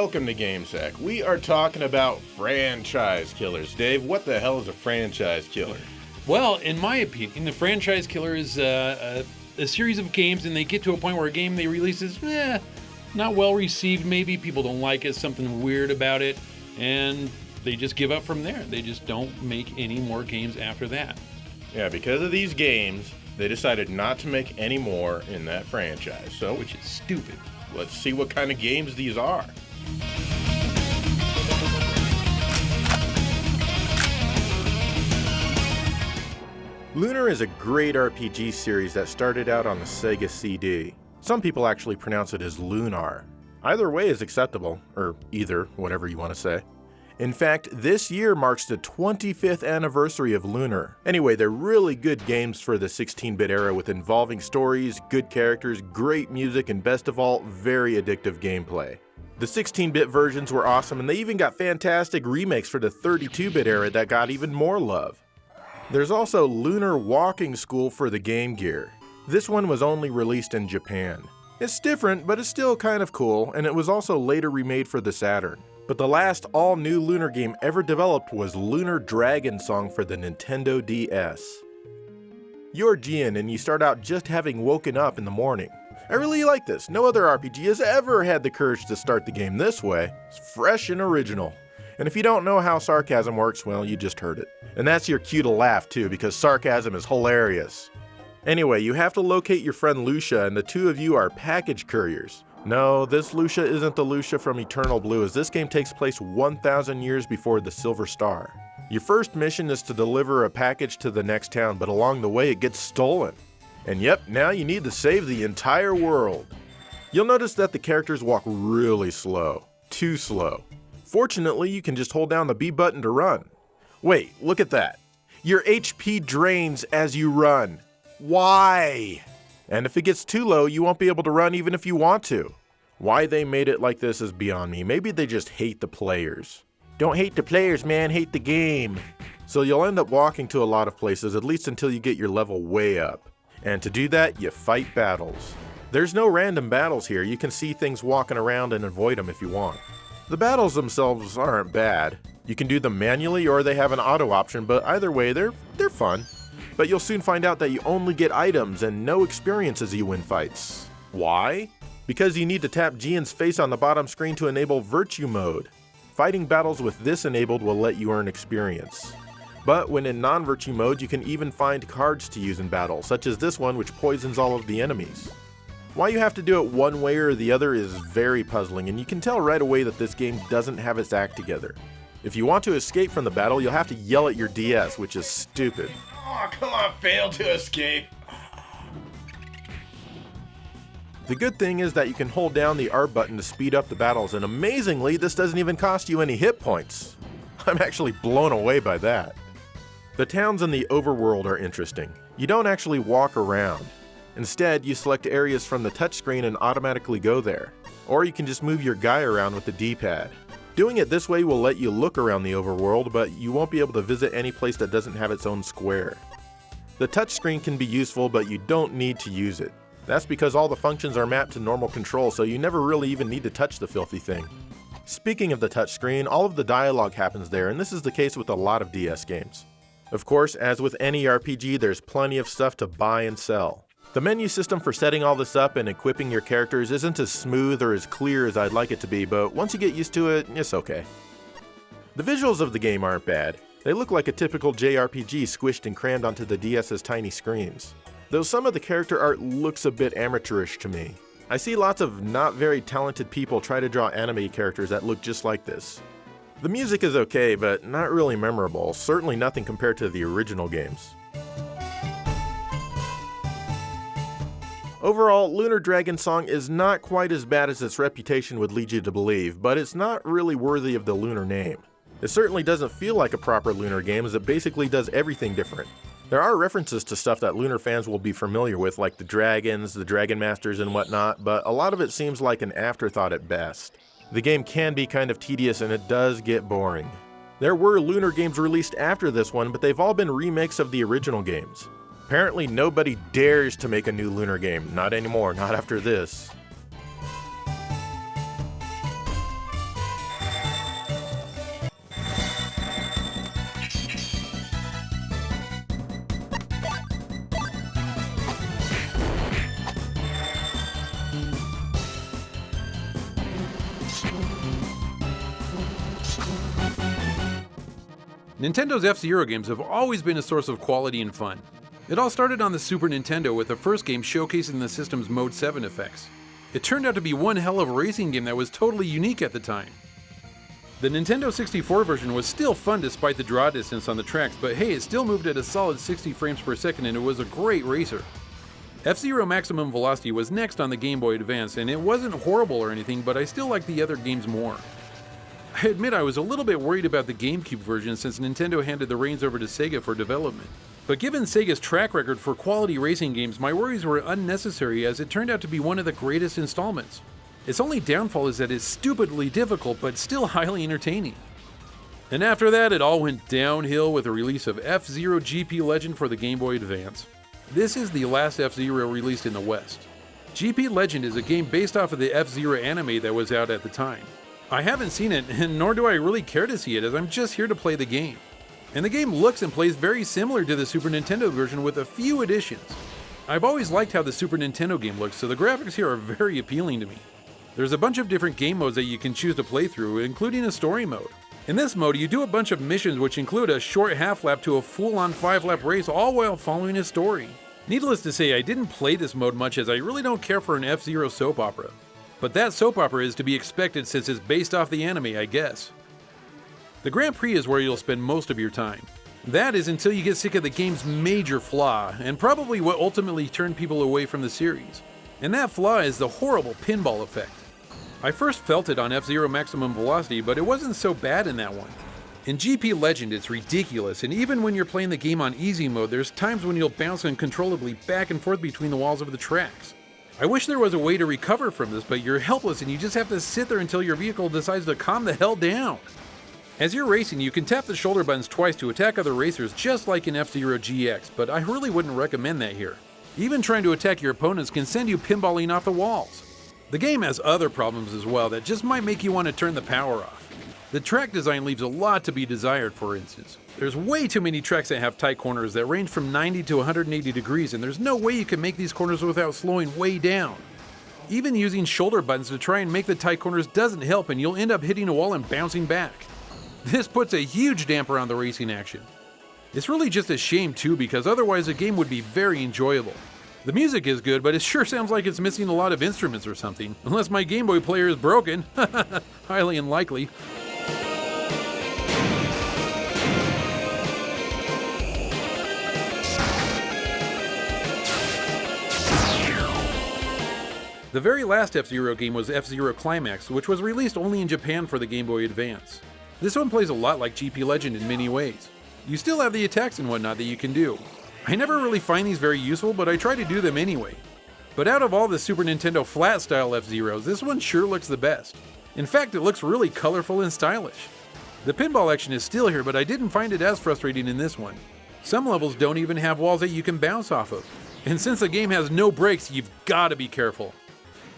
welcome to GameSack. We are talking about franchise killers. Dave, what the hell is a franchise killer? Well, in my opinion, the franchise killer is a series of games, and they get to a point where a game they release is not well received. Maybe people don't like it, something weird about it, and they just give up from there. They just don't make any more games after that. Yeah, because of these games, they decided not to make any more in that franchise. So, Which is stupid. Let's see what kind of games these are. Lunar is a great RPG series that started out on the Sega CD. Some people actually pronounce it as Lunar. Either way is acceptable, or either, whatever you want to say. In fact, this year marks the 25th anniversary of Lunar. Anyway, they're really good games for the 16-bit era with involving stories, good characters, great music, and best of all, very addictive gameplay. The 16-bit versions were awesome, and they even got fantastic remakes for the 32-bit era that got even more love. There's also Lunar Walking School for the Game Gear. This one was only released in Japan. It's different, but it's still kind of cool, and it was also later remade for the Saturn. But the last all-new Lunar game ever developed was Lunar Dragon Song for the Nintendo DS. You're Gian, and you start out just having woken up in the morning. I really like this. No other RPG has ever had the courage to start the game this way. It's fresh and original. And if you don't know how sarcasm works, well, you just heard it. And that's your cue to laugh too, because sarcasm is hilarious. Anyway, you have to locate your friend Lucia, and the two of you are package couriers. No, this Lucia isn't the Lucia from Eternal Blue, as this game takes place 1,000 years before the Silver Star. Your first mission is to deliver a package to the next town, but along the way it gets stolen. And yep, now you need to save the entire world. You'll notice that the characters walk really slow. Too slow. Fortunately, you can just hold down the B button to run. Wait, look at that. Your HP drains as you run. Why? And if it gets too low, you won't be able to run even if you want to. Why they made it like this is beyond me. Maybe they just hate the players. Don't hate the players, man, hate the game. So you'll end up walking to a lot of places, at least until you get your level way up. And to do that, you fight battles. There's no random battles here. You can see things walking around and avoid them if you want. The battles themselves aren't bad. You can do them manually or they have an auto option, but either way, they're fun. But you'll soon find out that you only get items and no experience as you win fights. Why? Because you need to tap Gian's face on the bottom screen to enable Virtue Mode. Fighting battles with this enabled will let you earn experience. But when in non-Virtue Mode, you can even find cards to use in battle, such as this one which poisons all of the enemies. Why you have to do it one way or the other is very puzzling, and you can tell right away that this game doesn't have its act together. If you want to escape from the battle, you'll have to yell at your DS, which is stupid. Oh, come on, fail to escape. The good thing is that you can hold down the R button to speed up the battles, and amazingly, this doesn't even cost you any hit points. I'm actually blown away by that. The towns in the overworld are interesting. You don't actually walk around. Instead, you select areas from the touchscreen and automatically go there. Or you can just move your guy around with the D-pad. Doing it this way will let you look around the overworld, but you won't be able to visit any place that doesn't have its own square. The touchscreen can be useful, but you don't need to use it. That's because all the functions are mapped to normal control, so you never really even need to touch the filthy thing. Speaking of the touchscreen, all of the dialogue happens there, and this is the case with a lot of DS games. Of course, as with any RPG, there's plenty of stuff to buy and sell. The menu system for setting all this up and equipping your characters isn't as smooth or as clear as I'd like it to be, but once you get used to it, it's okay. The visuals of the game aren't bad. They look like a typical JRPG squished and crammed onto the DS's tiny screens. Though some of the character art looks a bit amateurish to me. I see lots of not very talented people try to draw anime characters that look just like this. The music is okay, but not really memorable, certainly nothing compared to the original games. Overall, Lunar Dragon Song is not quite as bad as its reputation would lead you to believe, but it's not really worthy of the Lunar name. It certainly doesn't feel like a proper Lunar game, as it basically does everything different. There are references to stuff that Lunar fans will be familiar with, like the dragons, the Dragon Masters, and whatnot, but a lot of it seems like an afterthought at best. The game can be kind of tedious, and it does get boring. There were Lunar games released after this one, but they've all been remakes of the original games. Apparently nobody dares to make a new Lunar game. Not anymore, not after this. Nintendo's F-Zero games have always been a source of quality and fun. It all started on the Super Nintendo with the first game showcasing the system's Mode 7 effects. It turned out to be one hell of a racing game that was totally unique at the time. The Nintendo 64 version was still fun despite the draw distance on the tracks, but hey, it still moved at a solid 60 frames per second and it was a great racer. F-Zero Maximum Velocity was next on the Game Boy Advance, and it wasn't horrible or anything, but I still liked the other games more. I admit I was a little bit worried about the GameCube version since Nintendo handed the reins over to Sega for development. But given Sega's track record for quality racing games, my worries were unnecessary as it turned out to be one of the greatest installments. Its only downfall is that it's stupidly difficult but still highly entertaining. And after that, it all went downhill with the release of F-Zero GP Legend for the Game Boy Advance. This is the last F-Zero released in the West. GP Legend is a game based off of the F-Zero anime that was out at the time. I haven't seen it, and nor do I really care to see it as I'm just here to play the game. And the game looks and plays very similar to the Super Nintendo version with a few additions. I've always liked how the Super Nintendo game looks, so the graphics here are very appealing to me. There's a bunch of different game modes that you can choose to play through, including a story mode. In this mode, you do a bunch of missions which include a short half-lap to a full-on 5-lap race, all while following a story. Needless to say, I didn't play this mode much as I really don't care for an F-Zero soap opera. But that soap opera is to be expected since it's based off the anime, I guess. The Grand Prix is where you'll spend most of your time. That is until you get sick of the game's major flaw, and probably what ultimately turned people away from the series. And that flaw is the horrible pinball effect. I first felt it on F-Zero Maximum Velocity, but it wasn't so bad in that one. In GP Legend, it's ridiculous, and even when you're playing the game on easy mode, there's times when you'll bounce uncontrollably back and forth between the walls of the tracks. I wish there was a way to recover from this, but you're helpless and you just have to sit there until your vehicle decides to calm the hell down. As you're racing, you can tap the shoulder buttons twice to attack other racers just like in F-Zero GX, but I really wouldn't recommend that here. Even trying to attack your opponents can send you pinballing off the walls. The game has other problems as well that just might make you want to turn the power off. The track design leaves a lot to be desired, for instance. There's way too many tracks that have tight corners that range from 90 to 180 degrees, and there's no way you can make these corners without slowing way down. Even using shoulder buttons to try and make the tight corners doesn't help, and you'll end up hitting a wall and bouncing back. This puts a huge damper on the racing action. It's really just a shame too, because otherwise the game would be very enjoyable. The music is good, but it sure sounds like it's missing a lot of instruments or something. Unless my Game Boy player is broken. Highly unlikely. The very last F-Zero game was F-Zero Climax, which was released only in Japan for the Game Boy Advance. This one plays a lot like GP Legend in many ways. You still have the attacks and whatnot that you can do. I never really find these very useful, but I try to do them anyway. But out of all the Super Nintendo flat-style F-Zeros, this one sure looks the best. In fact, it looks really colorful and stylish. The pinball action is still here, but I didn't find it as frustrating in this one. Some levels don't even have walls that you can bounce off of. And since the game has no brakes, you've got to be careful.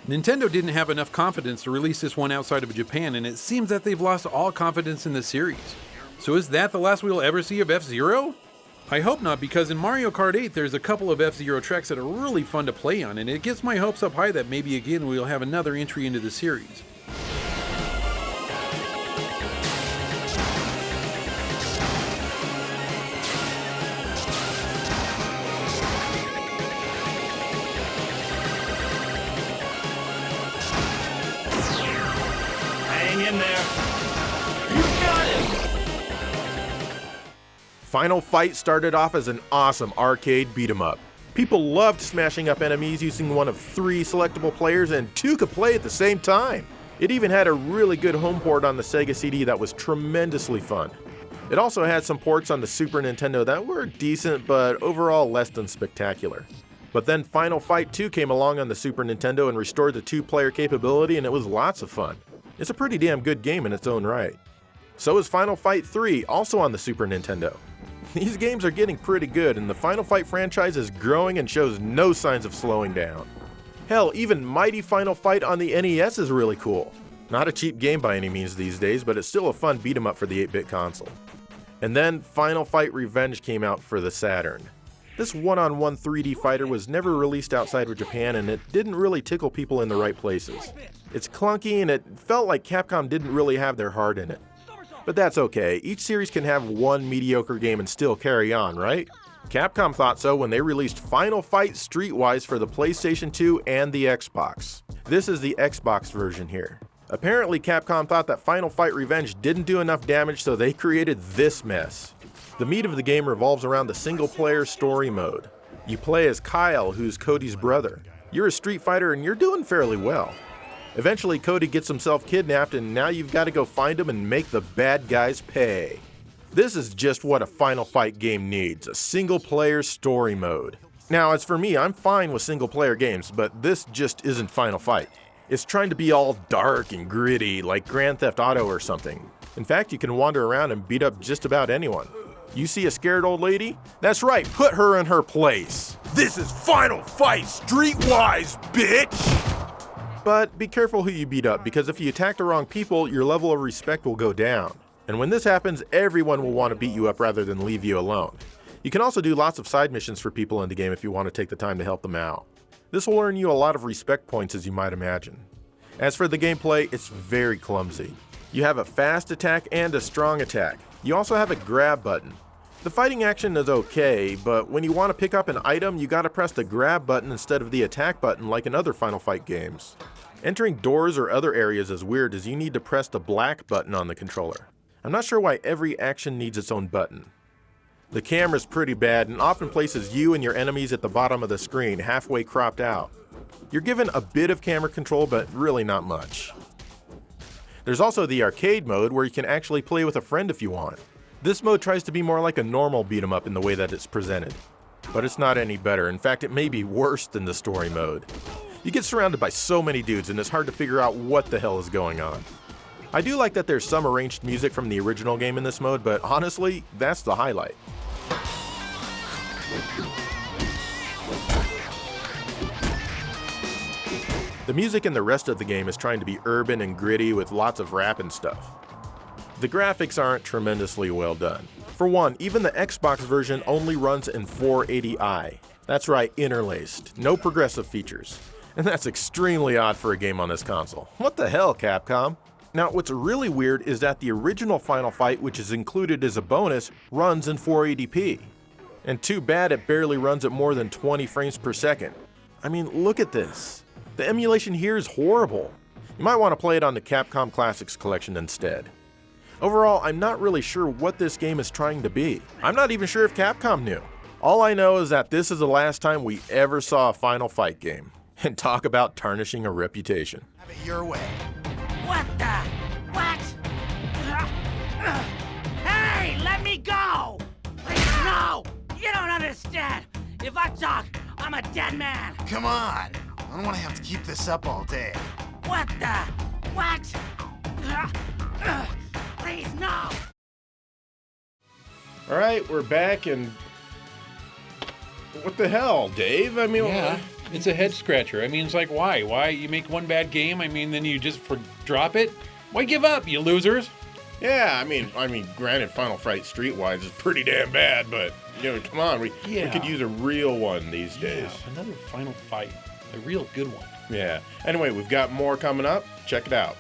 Nintendo didn't have enough confidence to release this one outside of Japan, and it seems that they've lost all confidence in the series. So is that the last we'll ever see of F-Zero? I hope not, because in Mario Kart 8 there's a couple of F-Zero tracks that are really fun to play on, and it gets my hopes up high that maybe again we'll have another entry into the series. Hang in there. You got it! Final Fight started off as an awesome arcade beat-em-up. People loved smashing up enemies using one of 3 selectable players, and 2 could play at the same time. It even had a really good home port on the Sega CD that was tremendously fun. It also had some ports on the Super Nintendo that were decent, but overall less than spectacular. But then Final Fight 2 came along on the Super Nintendo and restored the 2-player capability, and it was lots of fun. It's a pretty damn good game in its own right. So is Final Fight 3, also on the Super Nintendo. These games are getting pretty good, and the Final Fight franchise is growing and shows no signs of slowing down. Hell, even Mighty Final Fight on the NES is really cool. Not a cheap game by any means these days, but it's still a fun beat-em-up for the 8-bit console. And then Final Fight Revenge came out for the Saturn. This one-on-one 3D fighter was never released outside of Japan, and it didn't really tickle people in the right places. It's clunky, and it felt like Capcom didn't really have their heart in it. But that's okay, each series can have one mediocre game and still carry on, right? Capcom thought so when they released Final Fight Streetwise for the PlayStation 2 and the Xbox. This is the Xbox version here. Apparently Capcom thought that Final Fight Revenge didn't do enough damage, so they created this mess. The meat of the game revolves around the single-player story mode. You play as Kyle, who's Cody's brother. You're a street fighter and you're doing fairly well. Eventually Cody gets himself kidnapped and now you've got to go find him and make the bad guys pay. This is just what a Final Fight game needs, a single-player story mode. Now as for me, I'm fine with single-player games, but this just isn't Final Fight. It's trying to be all dark and gritty, like Grand Theft Auto or something. In fact, you can wander around and beat up just about anyone. You see a scared old lady? That's right, put her in her place. This is Final Fight Streetwise, bitch! But be careful who you beat up, because if you attack the wrong people, your level of respect will go down. And when this happens, everyone will want to beat you up rather than leave you alone. You can also do lots of side missions for people in the game if you want to take the time to help them out. This will earn you a lot of respect points, as you might imagine. As for the gameplay, it's very clumsy. You have a fast attack and a strong attack. You also have a grab button. The fighting action is okay, but when you want to pick up an item, you gotta press the grab button instead of the attack button like in other Final Fight games. Entering doors or other areas is weird, as you need to press the black button on the controller. I'm not sure why every action needs its own button. The camera's pretty bad and often places you and your enemies at the bottom of the screen, halfway cropped out. You're given a bit of camera control, but really not much. There's also the arcade mode where you can actually play with a friend if you want. This mode tries to be more like a normal beat 'em up in the way that it's presented. But it's not any better. In fact, it may be worse than the story mode. You get surrounded by so many dudes and it's hard to figure out what the hell is going on. I do like that there's some arranged music from the original game in this mode, but honestly, that's the highlight. The music in the rest of the game is trying to be urban and gritty with lots of rap and stuff. The graphics aren't tremendously well done. For one, even the Xbox version only runs in 480i. That's right, interlaced. No progressive features. And that's extremely odd for a game on this console. What the hell, Capcom? Now, what's really weird is that the original Final Fight, which is included as a bonus, runs in 480p. And too bad it barely runs at more than 20 frames per second. I mean, look at this. The emulation here is horrible. You might want to play it on the Capcom Classics collection instead. Overall, I'm not really sure what this game is trying to be. I'm not even sure if Capcom knew. All I know is that this is the last time we ever saw a Final Fight game. And talk about tarnishing a reputation. Have it your way. What the? What? Hey, let me go! No! You don't understand! If I talk, I'm a dead man! Come on. I don't want to have to keep this up all day. What the? What? Please, no! Alright, we're back and... What the hell, Dave? I mean... Yeah, it's a head scratcher. I mean, it's like, why? Why you make one bad game? I mean, then you just drop it? Why give up, you losers? Yeah, I mean, granted, Final Fight Streetwise is pretty damn bad, but, come on, we could use a real one these days. Yeah, another Final Fight. A real good one. Yeah. Anyway, we've got more coming up. Check it out.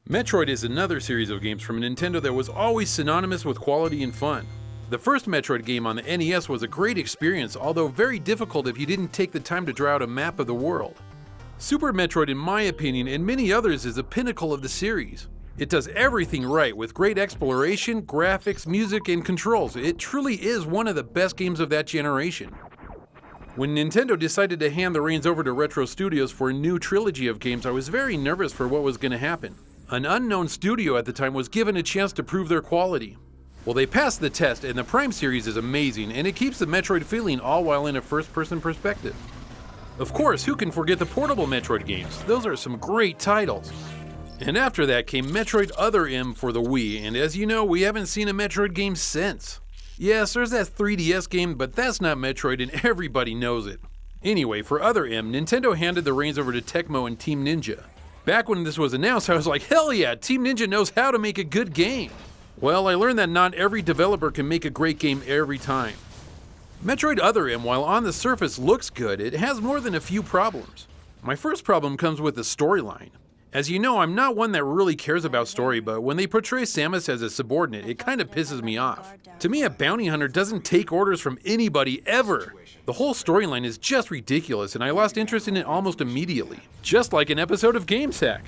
Metroid is another series of games from Nintendo that was always synonymous with quality and fun. The first Metroid game on the NES was a great experience, although very difficult if you didn't take the time to draw out a map of the world. Super Metroid, in my opinion, and many others, is the pinnacle of the series. It does everything right with great exploration, graphics, music, and controls. It truly is one of the best games of that generation. When Nintendo decided to hand the reins over to Retro Studios for a new trilogy of games, I was very nervous for what was going to happen. An unknown studio at the time was given a chance to prove their quality. Well, they passed the test, and the Prime series is amazing, and it keeps the Metroid feeling all while in a first-person perspective. Of course, who can forget the portable Metroid games? Those are some great titles. And after that came Metroid Other M for the Wii, and as you know, we haven't seen a Metroid game since. Yes, there's that 3DS game, but that's not Metroid and everybody knows it. Anyway, for Other M, Nintendo handed the reins over to Tecmo and Team Ninja. Back when this was announced, I was like, hell yeah, Team Ninja knows how to make a good game. Well, I learned that not every developer can make a great game every time. Metroid Other M, while on the surface looks good, it has more than a few problems. My first problem comes with the storyline. As you know, I'm not one that really cares about story, but when they portray Samus as a subordinate, it kind of pisses me off. To me, a bounty hunter doesn't take orders from anybody ever. The whole storyline is just ridiculous, and I lost interest in it almost immediately, just like an episode of GameSack.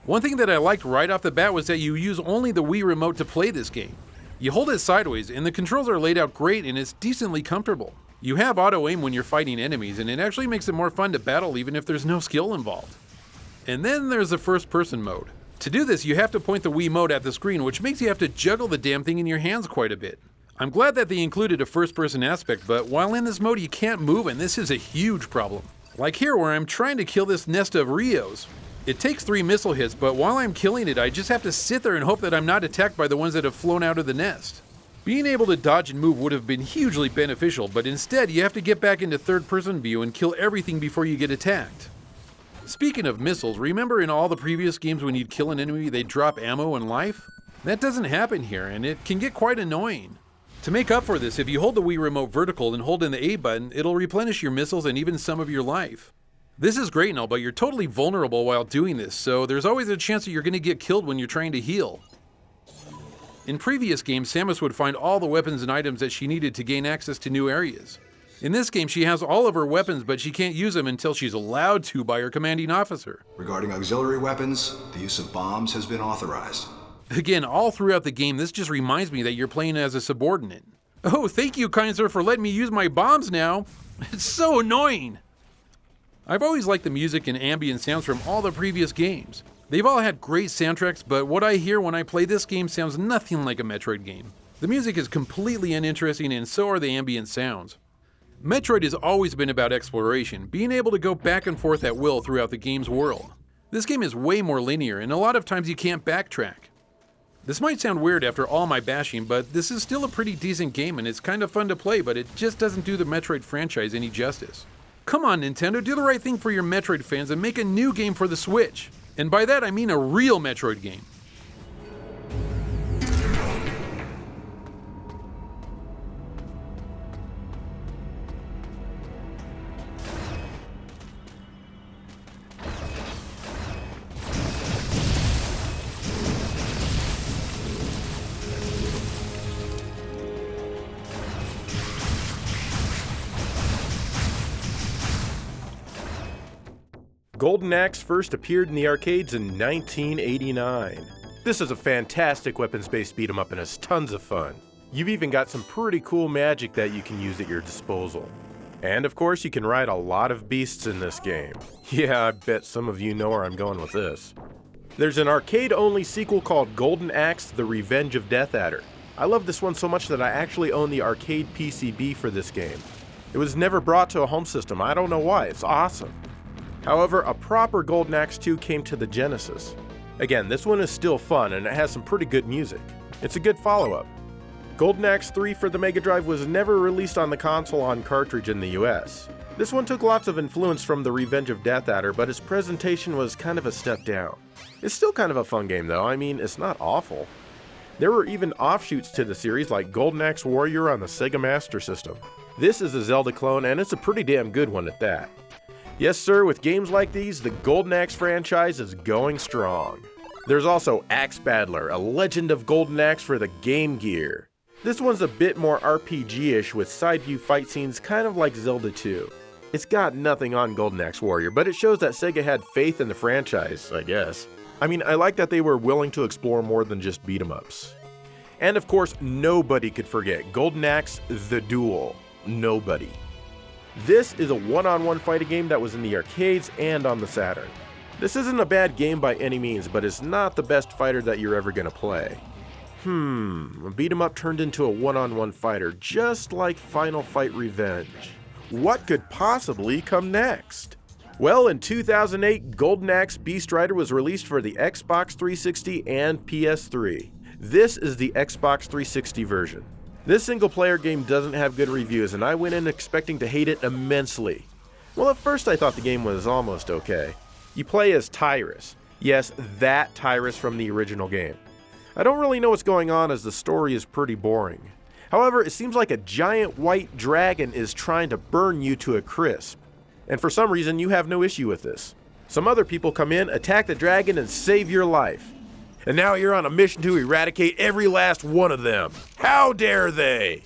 One thing that I liked right off the bat was that you use only the Wii remote to play this game. You hold it sideways, and the controls are laid out great, and it's decently comfortable. You have auto-aim when you're fighting enemies, and it actually makes it more fun to battle even if there's no skill involved. And then there's the first-person mode. To do this, you have to point the Wii mode at the screen, which makes you have to juggle the damn thing in your hands quite a bit. I'm glad that they included a first-person aspect, but while in this mode you can't move, and this is a huge problem. Like here, where I'm trying to kill this nest of Rios. It takes 3 missile hits, but while I'm killing it, I just have to sit there and hope that I'm not attacked by the ones that have flown out of the nest. Being able to dodge and move would have been hugely beneficial, but instead you have to get back into third-person view and kill everything before you get attacked. Speaking of missiles, remember in all the previous games when you'd kill an enemy, they'd drop ammo and life? That doesn't happen here, and it can get quite annoying. To make up for this, if you hold the Wii remote vertical and hold in the A button, it'll replenish your missiles and even some of your life. This is great and all, but you're totally vulnerable while doing this, so there's always a chance that you're going to get killed when you're trying to heal. In previous games, Samus would find all the weapons and items that she needed to gain access to new areas. In this game, she has all of her weapons, but she can't use them until she's allowed to by her commanding officer. Regarding auxiliary weapons, the use of bombs has been authorized. Again, all throughout the game, this just reminds me that you're playing as a subordinate. Oh, thank you, kind sir, for letting me use my bombs now. It's so annoying. I've always liked the music and ambient sounds from all the previous games. They've all had great soundtracks, but what I hear when I play this game sounds nothing like a Metroid game. The music is completely uninteresting, and so are the ambient sounds. Metroid has always been about exploration, being able to go back and forth at will throughout the game's world. This game is way more linear, and a lot of times you can't backtrack. This might sound weird after all my bashing, but this is still a pretty decent game and it's kind of fun to play, but it just doesn't do the Metroid franchise any justice. Come on, Nintendo, do the right thing for your Metroid fans and make a new game for the Switch. And by that I mean a real Metroid game. Golden Axe first appeared in the arcades in 1989. This is a fantastic weapons-based beat-em-up and is tons of fun. You've even got some pretty cool magic that you can use at your disposal. And of course, you can ride a lot of beasts in this game. Yeah, I bet some of you know where I'm going with this. There's an arcade-only sequel called Golden Axe: The Revenge of Death Adder. I love this one so much that I actually own the arcade PCB for this game. It was never brought to a home system. I don't know why. It's awesome. However, a proper Golden Axe 2 came to the Genesis. Again, this one is still fun and it has some pretty good music. It's a good follow-up. Golden Axe 3 for the Mega Drive was never released on the console on cartridge in the US. This one took lots of influence from The Revenge of Death Adder, but its presentation was kind of a step down. It's still kind of a fun game though. I mean, it's not awful. There were even offshoots to the series like Golden Axe Warrior on the Sega Master System. This is a Zelda clone and it's a pretty damn good one at that. Yes sir, with games like these, the Golden Axe franchise is going strong. There's also Axe Battler, a legend of Golden Axe for the Game Gear. This one's a bit more RPG-ish with side view fight scenes kind of like Zelda 2. It's got nothing on Golden Axe Warrior, but it shows that Sega had faith in the franchise, I guess. I mean, I like that they were willing to explore more than just beat-em-ups. And of course, nobody could forget Golden Axe The Duel. Nobody. This is a one-on-one fighting game that was in the arcades and on the Saturn. This isn't a bad game by any means, but it's not the best fighter that you're ever gonna play. A beat-em-up turned into a one-on-one fighter, just like Final Fight Revenge. What could possibly come next? Well, in 2008, Golden Axe Beast Rider was released for the Xbox 360 and PS3. This is the Xbox 360 version. This single-player game doesn't have good reviews, and I went in expecting to hate it immensely. Well, at first I thought the game was almost okay. You play as Tyrus. Yes, that Tyrus from the original game. I don't really know what's going on as the story is pretty boring. However, it seems like a giant white dragon is trying to burn you to a crisp. And for some reason, you have no issue with this. Some other people come in, attack the dragon, and save your life. And now you're on a mission to eradicate every last one of them. How dare they?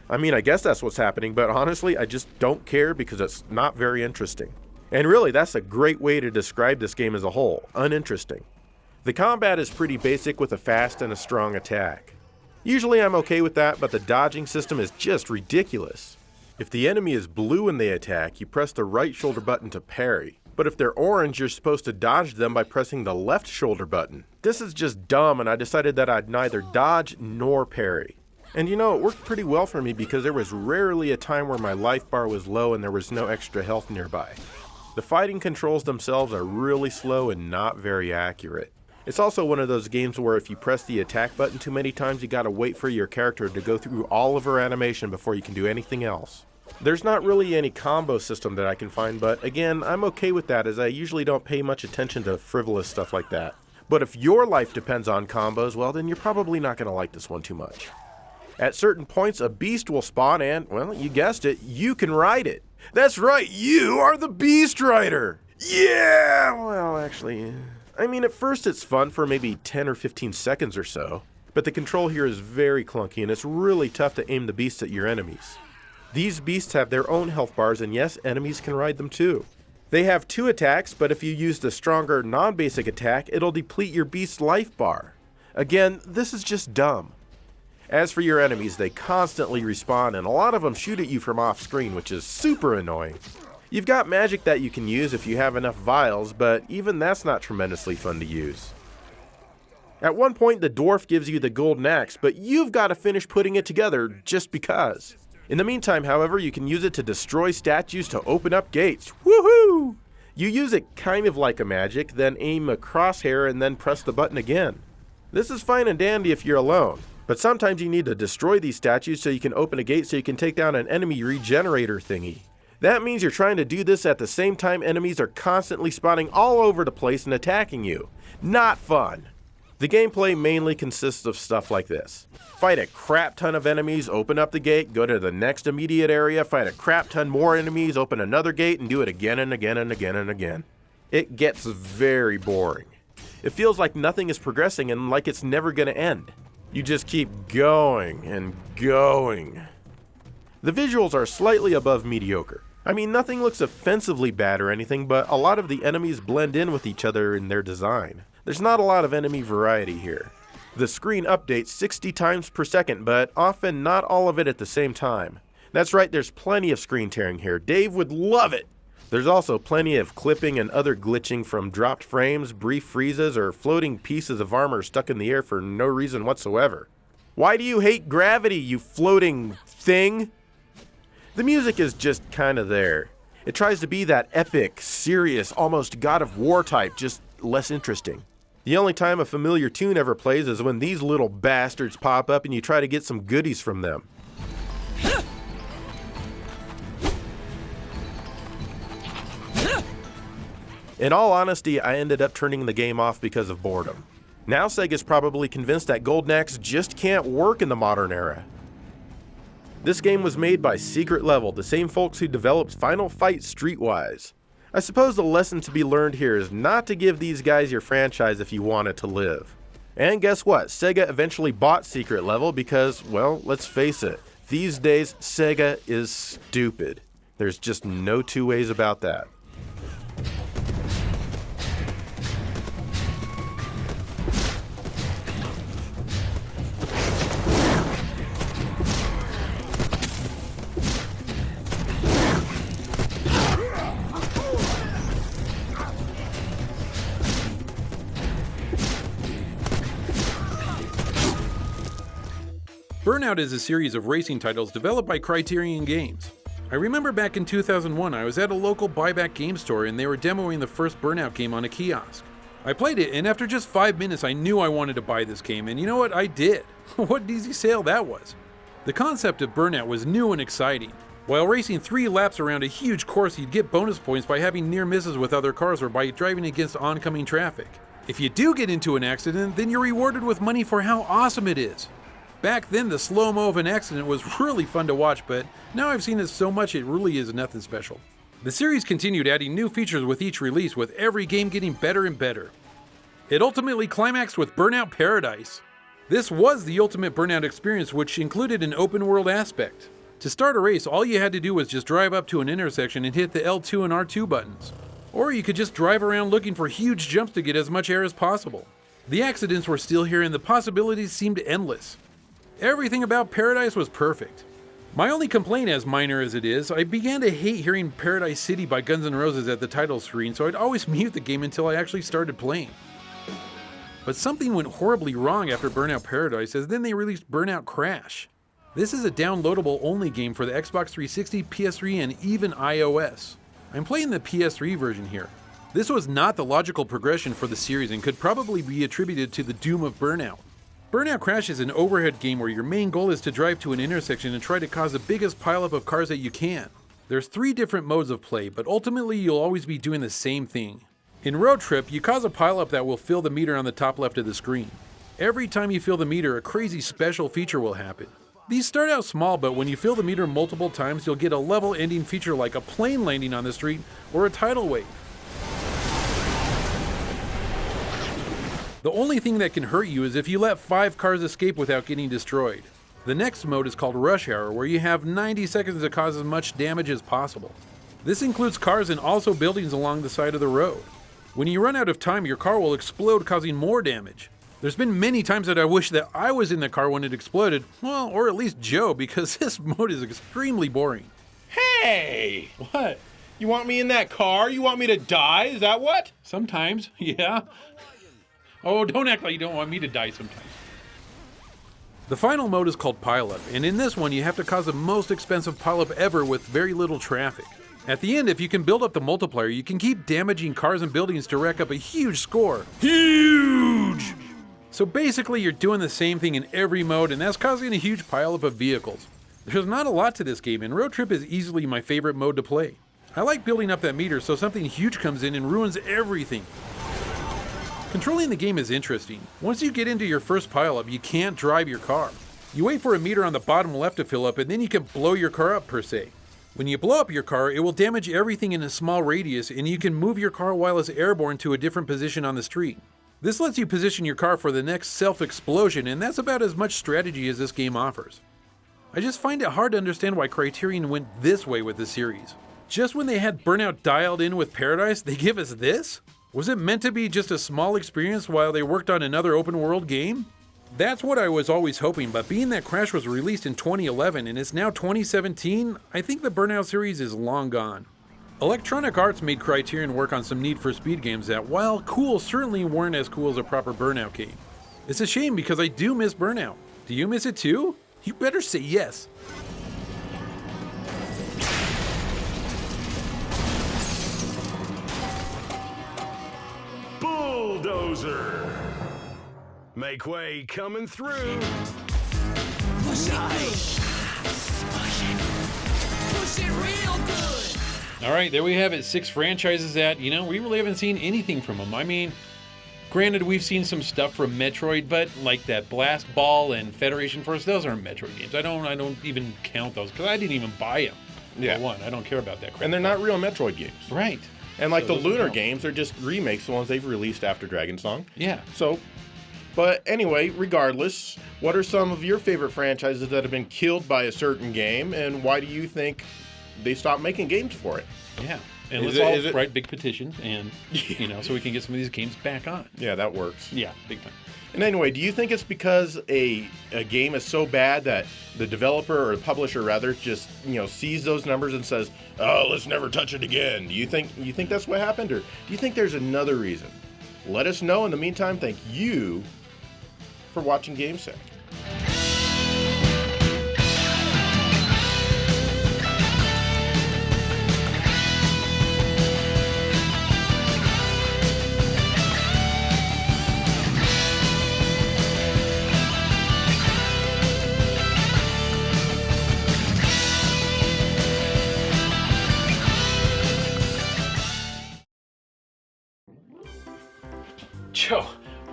I mean, I guess that's what's happening, but honestly, I just don't care because it's not very interesting. And really, that's a great way to describe this game as a whole, uninteresting. The combat is pretty basic with a fast and a strong attack. Usually I'm okay with that, but the dodging system is just ridiculous. If the enemy is blue when they attack, you press the right shoulder button to parry. But if they're orange, you're supposed to dodge them by pressing the left shoulder button. This is just dumb, and I decided that I'd neither dodge nor parry. And you know, it worked pretty well for me because there was rarely a time where my life bar was low and there was no extra health nearby. The fighting controls themselves are really slow and not very accurate. It's also one of those games where if you press the attack button too many times, you gotta wait for your character to go through all of her animation before you can do anything else. There's not really any combo system that I can find, but again, I'm okay with that as I usually don't pay much attention to frivolous stuff like that. But if your life depends on combos, well then you're probably not gonna like this one too much. At certain points, a beast will spawn and, well, you guessed it, you can ride it. That's right, you are the Beast Rider! Yeah! Well, actually, I mean, at first it's fun for maybe 10 or 15 seconds or so, but the control here is very clunky and it's really tough to aim the beasts at your enemies. These beasts have their own health bars and yes, enemies can ride them too. They have 2 attacks, but if you use the stronger non-basic attack, it'll deplete your beast's life bar. Again, this is just dumb. As for your enemies, they constantly respawn and a lot of them shoot at you from off screen, which is super annoying. You've got magic that you can use if you have enough vials, but even that's not tremendously fun to use. At one point, the dwarf gives you the golden axe, but you've got to finish putting it together just because. In the meantime, however, you can use it to destroy statues to open up gates. Woohoo! You use it kind of like a magic, then aim a crosshair and then press the button again. This is fine and dandy if you're alone. But sometimes you need to destroy these statues so you can open a gate so you can take down an enemy regenerator thingy. That means you're trying to do this at the same time enemies are constantly spawning all over the place and attacking you. Not fun. The gameplay mainly consists of stuff like this. Fight a crap ton of enemies, open up the gate, go to the next immediate area, fight a crap ton more enemies, open another gate, and do it again and again and again and again. It gets very boring. It feels like nothing is progressing and like it's never going to end. You just keep going and going. The visuals are slightly above mediocre. I mean, nothing looks offensively bad or anything, but a lot of the enemies blend in with each other in their design. There's not a lot of enemy variety here. The screen updates 60 times per second, but often not all of it at the same time. That's right, there's plenty of screen tearing here. Dave would love it! There's also plenty of clipping and other glitching from dropped frames, brief freezes, or floating pieces of armor stuck in the air for no reason whatsoever. Why do you hate gravity, you floating thing? The music is just kinda there. It tries to be that epic, serious, almost God of War type, just less interesting. The only time a familiar tune ever plays is when these little bastards pop up and you try to get some goodies from them. In all honesty, I ended up turning the game off because of boredom. Now Sega's probably convinced that Golden Axe just can't work in the modern era. This game was made by Secret Level, the same folks who developed Final Fight Streetwise. I suppose the lesson to be learned here is not to give these guys your franchise if you want it to live. And guess what? Sega eventually bought Secret Level because, well, let's face it, these days Sega is stupid. There's just no two ways about that. Burnout is a series of racing titles developed by Criterion Games. I remember back in 2001 I was at a local buyback game store and they were demoing the first Burnout game on a kiosk. I played it and after just 5 minutes I knew I wanted to buy this game, and you know what, I did. What an easy sale that was. The concept of Burnout was new and exciting. While racing 3 laps around a huge course, you'd get bonus points by having near misses with other cars or by driving against oncoming traffic. If you do get into an accident, then you're rewarded with money for how awesome it is. Back then, the slow-mo of an accident was really fun to watch, but now I've seen it so much it really is nothing special. The series continued adding new features with each release, with every game getting better and better. It ultimately climaxed with Burnout Paradise. This was the ultimate Burnout experience, which included an open world aspect. To start a race, all you had to do was just drive up to an intersection and hit the L2 and R2 buttons. Or you could just drive around looking for huge jumps to get as much air as possible. The accidents were still here and the possibilities seemed endless. Everything about Paradise was perfect. My only complaint, as minor as it is, I began to hate hearing Paradise City by Guns N' Roses at the title screen, so I'd always mute the game until I actually started playing. But something went horribly wrong after Burnout Paradise, as then they released Burnout Crash. This is a downloadable only game for the Xbox 360, PS3, and even iOS. I'm playing the PS3 version here. This was not the logical progression for the series and could probably be attributed to the doom of Burnout. Burnout Crash is an overhead game where your main goal is to drive to an intersection and try to cause the biggest pileup of cars that you can. There's 3 different modes of play, but ultimately you'll always be doing the same thing. In Road Trip, you cause a pileup that will fill the meter on the top left of the screen. Every time you fill the meter, a crazy special feature will happen. These start out small, but when you fill the meter multiple times, you'll get a level-ending feature like a plane landing on the street or a tidal wave. The only thing that can hurt you is if you let 5 cars escape without getting destroyed. The next mode is called Rush Hour, where you have 90 seconds to cause as much damage as possible. This includes cars and also buildings along the side of the road. When you run out of time, your car will explode, causing more damage. There's been many times that I wish that I was in the car when it exploded, well, or at least Joe, because this mode is extremely boring. Hey! What? You want me in that car? You want me to die? Is that what? Sometimes, yeah. Oh, don't act like you don't want me to die sometimes. The final mode is called Pileup, and in this one you have to cause the most expensive pileup ever with very little traffic. At the end, if you can build up the multiplier, you can keep damaging cars and buildings to rack up a huge score. Huge! So basically you're doing the same thing in every mode, and that's causing a huge pileup of vehicles. There's not a lot to this game, and Road Trip is easily my favorite mode to play. I like building up that meter so something huge comes in and ruins everything. Controlling the game is interesting. Once you get into your first pileup, you can't drive your car. You wait for a meter on the bottom left to fill up, and then you can blow your car up per se. When you blow up your car, it will damage everything in a small radius, and you can move your car while it's airborne to a different position on the street. This lets you position your car for the next self-explosion, and that's about as much strategy as this game offers. I just find it hard to understand why Criterion went this way with the series. Just when they had Burnout dialed in with Paradise, they give us this? Was it meant to be just a small experience while they worked on another open world game? That's what I was always hoping, but being that Crash was released in 2011 and it's now 2017, I think the Burnout series is long gone. Electronic Arts made Criterion work on some Need for Speed games that, while cool, certainly weren't as cool as a proper Burnout game. It's a shame because I do miss Burnout. Do you miss it too? You better say yes. Bulldozer. Make way coming through. Nice. Push it real good. All right, there we have it. 6 franchises that, we really haven't seen anything from them. I mean, granted, we've seen some stuff from Metroid, but like that Blast Ball and Federation Force, those aren't Metroid games. I don't even count those because I didn't even buy them. Yeah. For one, I don't care about that crap. And they're not real Metroid games. Right. And like So the those Lunar don't. games are just remakes, the ones they've released after Dragon Song. Yeah. So, but anyway, regardless, what are some of your favorite franchises that have been killed by a certain game, and why do you think they stopped making games for it? Yeah. And Is let's all it- write big petitions and, so we can get some of these games back on. Yeah, that works. Yeah, big time. And anyway, do you think it's because a game is so bad that the developer or the publisher rather just sees those numbers and says, "Oh, let's never touch it again"? Do you think that's what happened, or do you think there's another reason? Let us know. In the meantime, thank you for watching GameSec. Joe,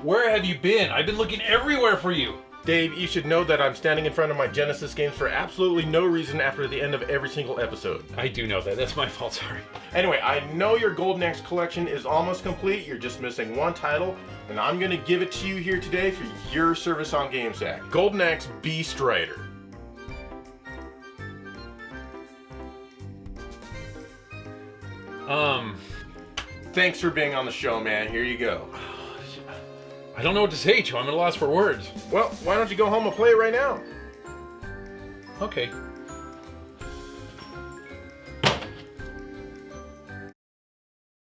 where have you been? I've been looking everywhere for you. Dave, you should know that I'm standing in front of my Genesis games for absolutely no reason after the end of every single episode. I do know that. That's my fault, sorry. Anyway, I know your Golden Axe collection is almost complete. You're just missing one title, and I'm going to give it to you here today for your service on GameSack. Golden Axe Beast Rider. Thanks for being on the show, man. Here you go. I don't know what to say, Joe. I'm at a loss for words. Well, why don't you go home and play it right now? Okay.